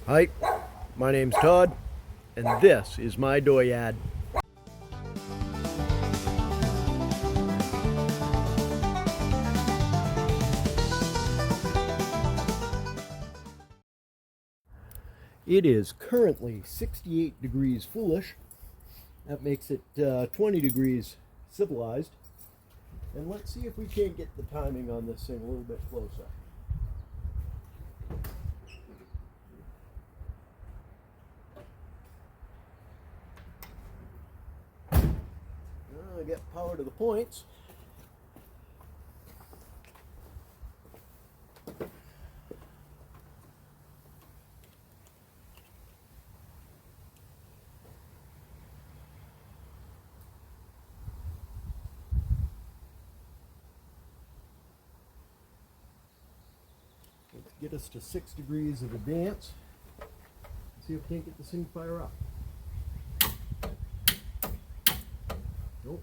Hi, my name's Todd, and this is my dooryard. It is currently 68 degrees foolish. That makes it 20 degrees civilized. And let's see if we can't get the timing on this thing a little bit closer. I get power to the points. Let's get us to 6 degrees of advance. See if we can't get this thing to fire up. Nope.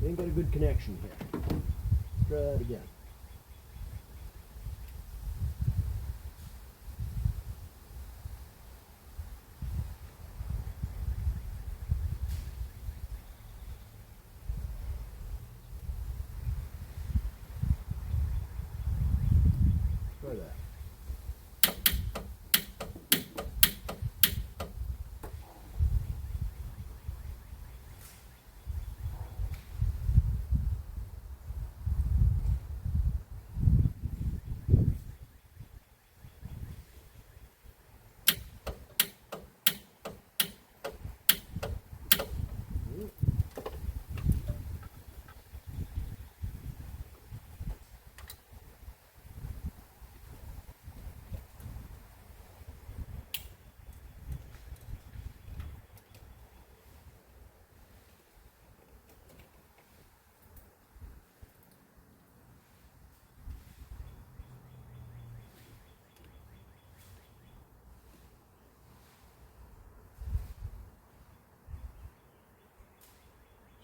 We ain't got a good connection here. Try that again. Try that.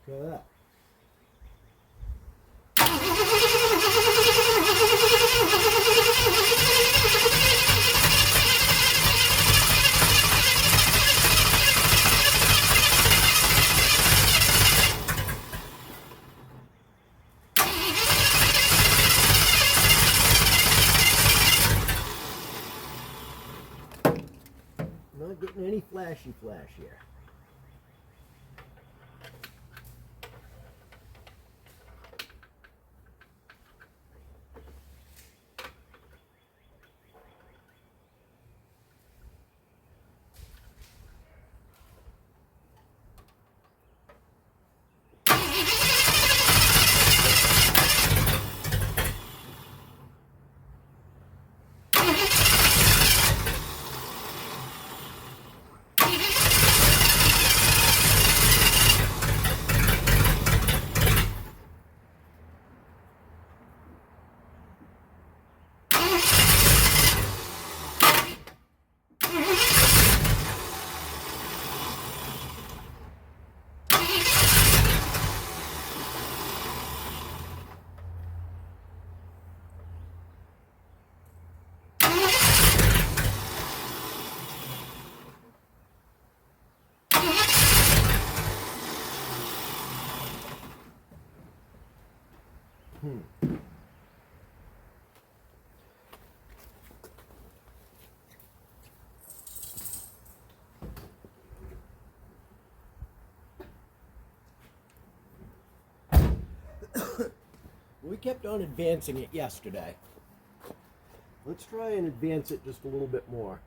Try that. Not getting any flashy flash here. We kept on advancing it yesterday. Let's try and advance it just a little bit more.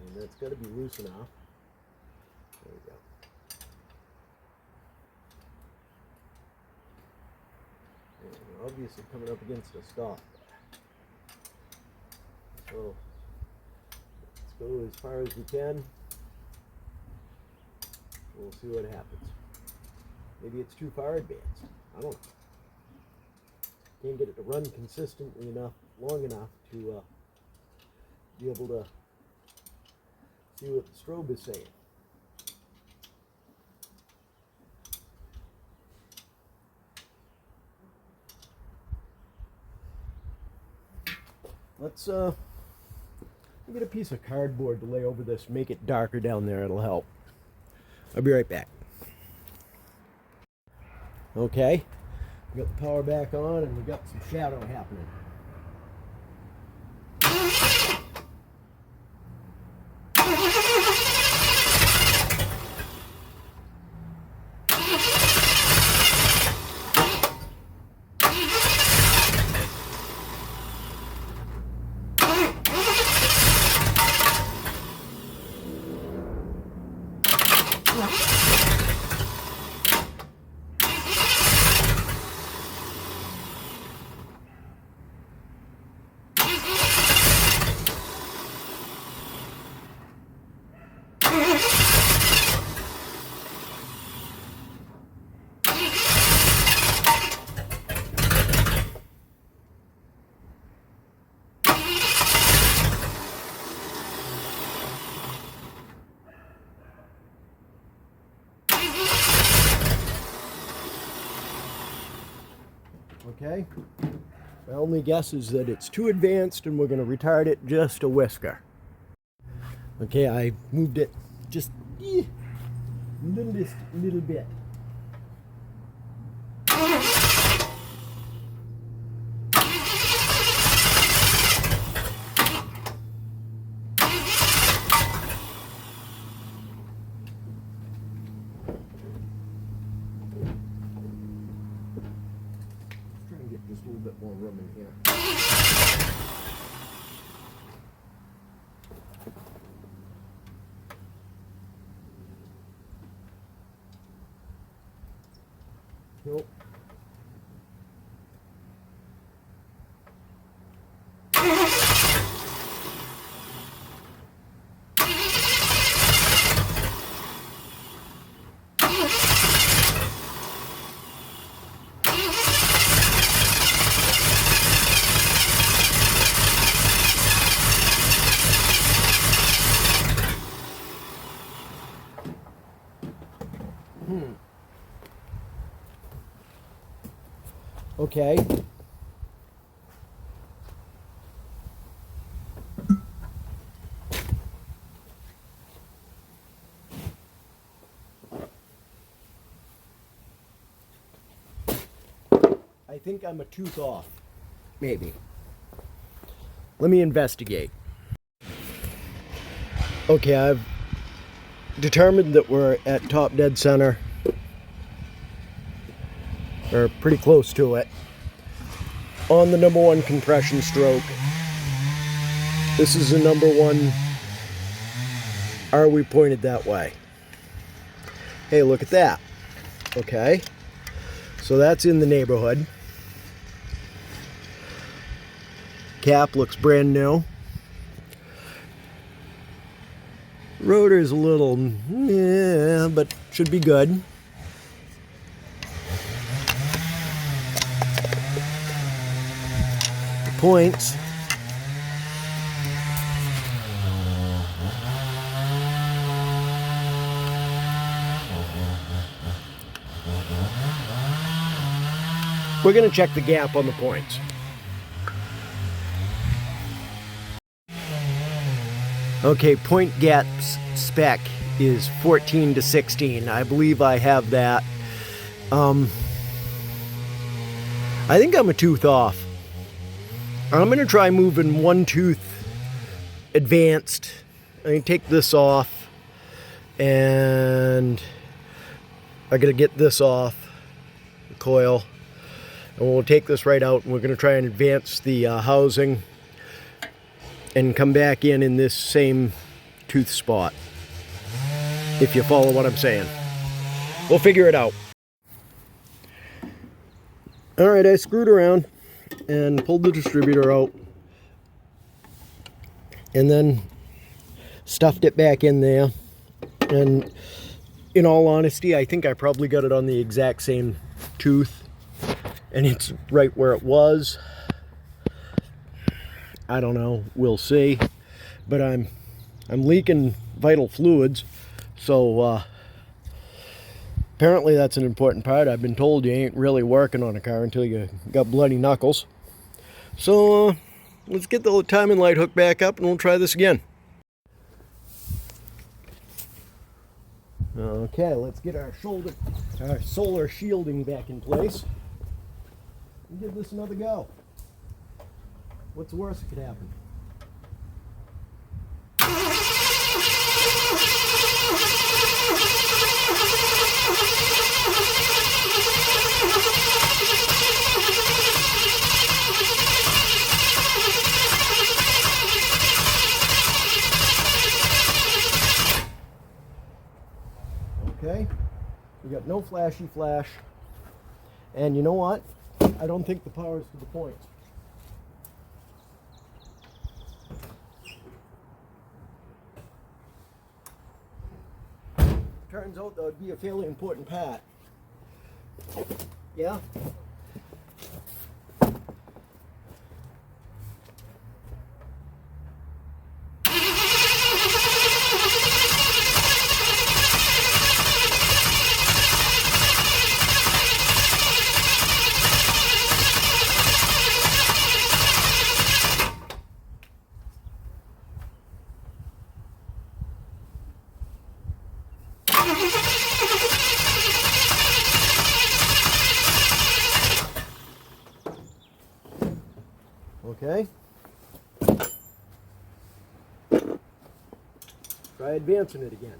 And that's got to be loose enough. There we go. And we're obviously coming up against a stop. So let's go as far as we can. We'll see what happens. Maybe it's too far advanced. I don't know. Can't get it to run consistently enough, long enough to be able to see what the strobe is saying. Let's get a piece of cardboard to lay over this, make it darker down there. It'll help. I'll be right back. Okay, we got the power back on and we got some shadow happening. Okay, my only guess is that it's too advanced and we're going to retard it just a whisker. Okay, I moved it just a little bit. Just a little bit more room in here. Nope. Okay. I think I'm a tooth off. Maybe. Let me investigate. Okay, I've determined that we're at top dead center. Or pretty close to it. On the number one compression stroke. This is the number one. Are we pointed that way? Hey, look at that. Okay. So that's in the neighborhood. Cap looks brand new. Rotor's a little, yeah, but should be good. Points. We're going to check the gap on the points. Okay, point gap spec is 14 to 16. I believe I have that. I think I'm a tooth off. I'm going to try moving one tooth advanced. I'm going to take this off, and I'm going to get this off, the coil, and we'll take this right out, and we're going to try and advance the housing and come back in this same tooth spot, if you follow what I'm saying. We'll figure it out. Alright, I screwed around and pulled the distributor out and then stuffed it back in there. And in all honesty, I think I probably got it on the exact same tooth and it's right where it was. I don't know, we'll see. But I'm leaking vital fluids, so apparently that's an important part. I've been told you ain't really working on a car until you got bloody knuckles. So let's get the timing light hook back up and we'll try this again. Okay, let's get our solar shielding back in place and give this another go. What's the worst that could happen? Okay, we got no flashy flash, and you know what? I don't think the power's to the point. Turns out that would be a fairly important part. Yeah? Okay. Try advancing it again.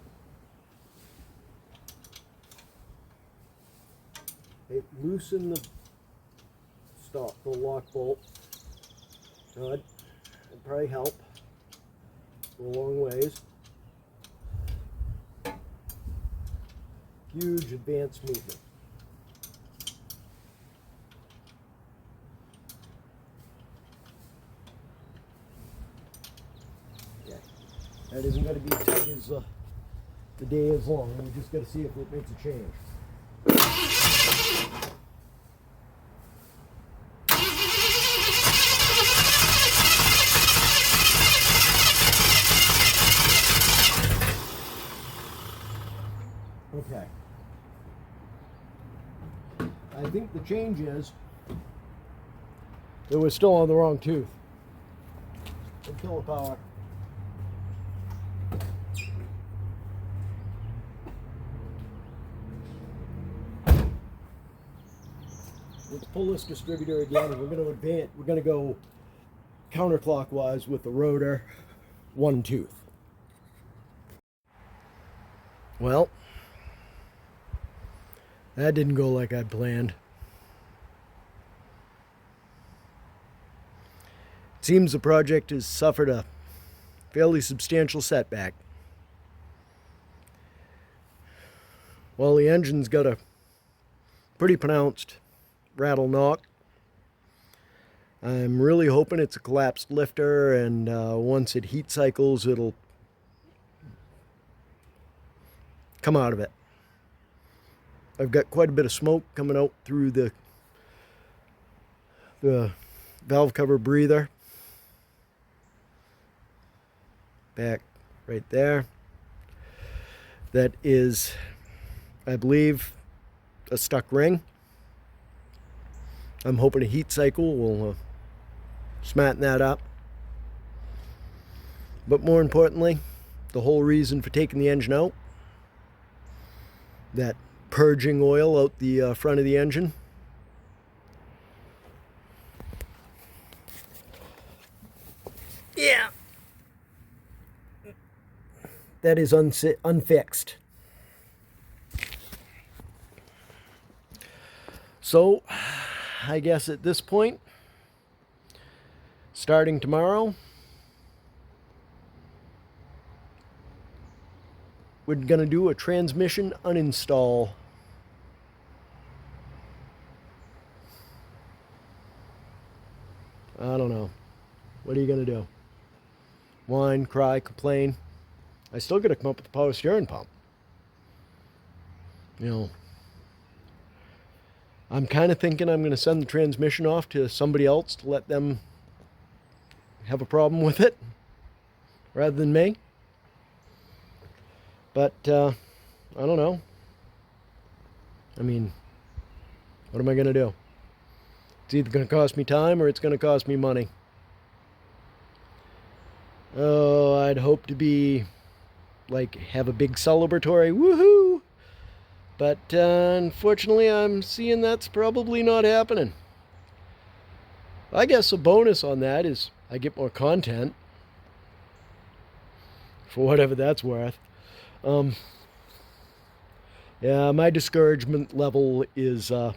Okay, loosen the lock bolt. Good. It'll probably help. Go a long ways. Huge advanced movement. That isn't going to be tight as the day is long. We just got to see if it makes a change. Okay. I think the change is that we're still on the wrong tooth. Kilopower. Let's pull this distributor again, and we're going to advance. We're going to go counterclockwise with the rotor, one tooth. Well, that didn't go like I'd planned. It seems the project has suffered a fairly substantial setback. Well, the engine's got a pretty pronounced rattle knock. I'm really hoping it's a collapsed lifter, and once it heat cycles, it'll come out of it. I've got quite a bit of smoke coming out through the valve cover breather. Back right there. That is, I believe, a stuck ring. I'm hoping a heat cycle will smarten that up. But more importantly, the whole reason for taking the engine out, that purging oil out the front of the engine. Yeah. That is unfixed. So, I guess at this point, starting tomorrow, we're going to do a transmission uninstall. I don't know. What are you going to do? Whine, cry, complain? I still got to come up with a power steering pump. You know, I'm kind of thinking I'm going to send the transmission off to somebody else to let them have a problem with it rather than me. But I don't know. I mean, what am I going to do? It's either going to cost me time or it's going to cost me money. Oh, I'd hope to be, like, have a big celebratory woohoo. But unfortunately, I'm seeing that's probably not happening. I guess a bonus on that is I get more content. For whatever that's worth. Yeah, my discouragement level is 7.5.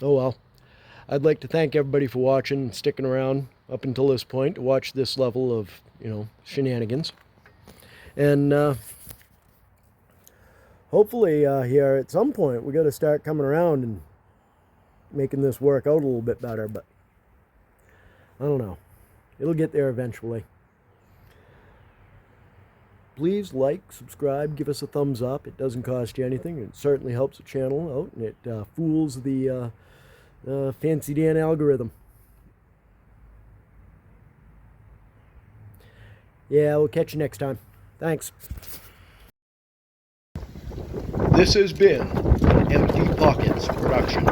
Oh well. I'd like to thank everybody for watching and sticking around up until this point to watch this level of, shenanigans. And hopefully here at some point we got to start coming around and making this work out a little bit better, but I don't know. It'll get there eventually. Please like, subscribe, give us a thumbs up. It doesn't cost you anything. It certainly helps the channel out, and it fools the Fancy Dan algorithm. Yeah, we'll catch you next time. Thanks. This has been an Empty Pockets production.